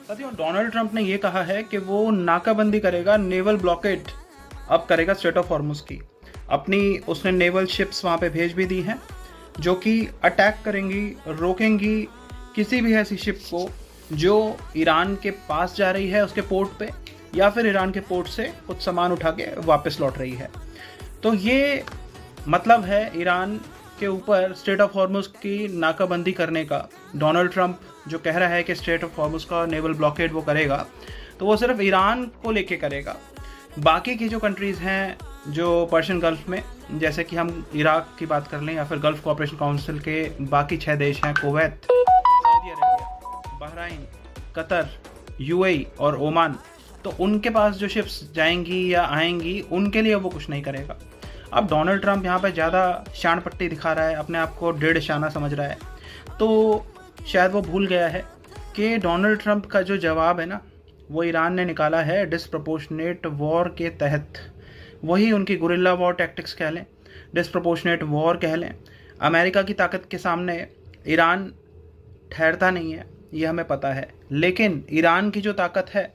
साथियों, Donald Trump ने ये कहा है कि वो नाकाबंदी करेगा, नेवल ब्लॉकेट अब करेगा स्ट्रेट ऑफ हॉर्मुज की। अपनी उसने नेवल शिप्स वहाँ पे भेज भी दी हैं जो कि अटैक करेंगी, रोकेंगी किसी भी ऐसी शिप को जो ईरान के पास जा रही है उसके पोर्ट पे, या फिर ईरान के पोर्ट से कुछ सामान उठा के वापस लौट रही है। तो ये मतलब है ईरान के ऊपर स्ट्रेट ऑफ हॉर्मुज की नाकाबंदी करने का। डोनाल्ड ट्रंप जो कह रहा है कि स्ट्रेट ऑफ हॉर्मुज का नेवल ब्लॉकेड वो करेगा, तो वो सिर्फ ईरान को लेके करेगा। बाकी की जो कंट्रीज़ हैं जो पर्शियन गल्फ में, जैसे कि हम इराक की बात कर लें या फिर गल्फ कोऑपरेशन काउंसिल के बाकी 6 देश हैं, Kuwait, Saudi Arabia, Bahrain, Qatar, UAE और ओमान, तो उनके पास जो शिप्स जाएंगी या आएंगी उनके लिए वो कुछ नहीं करेगा। अब डोनाल्ड ट्रंप यहाँ पे ज़्यादा शान पट्टी दिखा रहा है, अपने आप को डेढ़ शाना समझ रहा है, तो शायद वो भूल गया है कि डोनाल्ड ट्रंप का जो जवाब है ना, वो ईरान ने निकाला है डिसप्रपोर्शनेट वॉर के तहत। वही उनकी गुरिल्ला वॉर टैक्टिक्स कह लें, डिसप्रपोर्शनेट वॉर कह लें। अमेरिका की ताकत के सामने ईरान ठहरता नहीं है, ये हमें पता है, लेकिन ईरान की जो ताकत है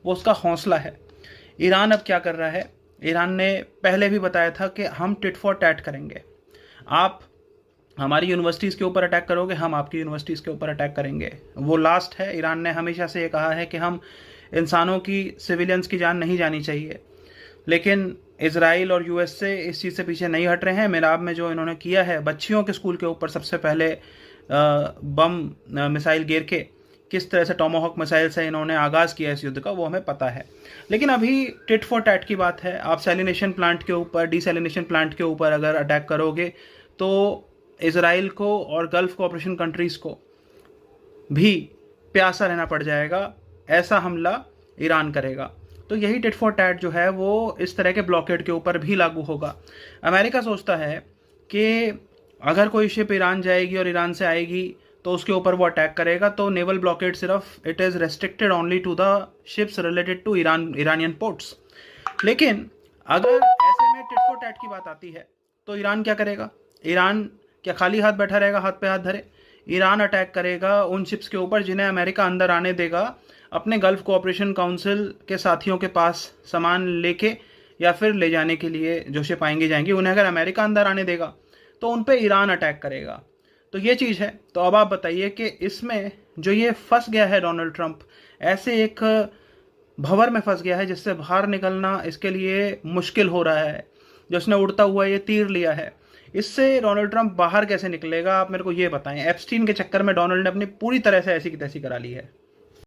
वो उसका हौसला है। ईरान अब क्या कर रहा है, ईरान ने पहले भी बताया था कि हम टिट फॉर टैट करेंगे। आप हमारी यूनिवर्सिटीज़ के ऊपर अटैक करोगे, हम आपकी यूनिवर्सिटीज़ के ऊपर अटैक करेंगे। वो लास्ट है। ईरान ने हमेशा से ये कहा है कि हम इंसानों की, सिविलियंस की जान नहीं जानी चाहिए, लेकिन इजराइल और यूएसए इस चीज़ से पीछे नहीं हट रहे हैं। मिलाब में जो इन्होंने किया है, बच्चियों के स्कूल के ऊपर सबसे पहले बम मिसाइल गिर के किस तरह से टोमाहॉक मिसाइल से इन्होंने आगाज़ किया इस युद्ध का, वो हमें पता है। लेकिन अभी टिट फॉर टैट की बात है। आप सैलिनेशन प्लांट के ऊपर, डिसैलिनेशन प्लांट के ऊपर अगर अटैक करोगे तो इजराइल को और गल्फ कोऑपरेशन कंट्रीज़ को भी प्यासा रहना पड़ जाएगा। ऐसा हमला ईरान करेगा। तो यही टिट फॉर टैट जो है वो इस तरह के ब्लॉकेड के ऊपर भी लागू होगा। अमेरिका सोचता है कि अगर कोई शिप ईरान जाएगी और ईरान से आएगी तो उसके ऊपर वो अटैक करेगा, तो नेवल ब्लॉकेड सिर्फ it is restricted only to the ships related to Iranian ports. लेकिन अगर ऐसे में टिट फॉर टैट की बात आती है तो ईरान क्या करेगा? ईरान क्या खाली हाथ बैठा रहेगा, हाथ पे हाथ धरे? ईरान अटैक करेगा उन शिप्स के ऊपर जिन्हें अमेरिका अंदर आने देगा अपने गल्फ कोऑपरेशन काउंसिल के साथियों के पास सामान लेके, या फिर ले जाने के लिए जो शिप आएंगी जाएंगी, उन्हें अगर अमेरिका अंदर आने देगा तो उन पे ईरान अटैक करेगा। तो ये चीज़ है। तो अब आप बताइए कि इसमें जो ये फंस गया है डोनाल्ड ट्रंप, ऐसे एक भंवर में फंस गया है जिससे बाहर निकलना इसके लिए मुश्किल हो रहा है। जो उसने उड़ता हुआ ये तीर लिया है, इससे डोनाल्ड ट्रंप बाहर कैसे निकलेगा, आप मेरे को ये बताएं। एप्स्टीन के चक्कर में डोनाल्ड ने अपनी पूरी तरह से ऐसी की तैसी करा ली है।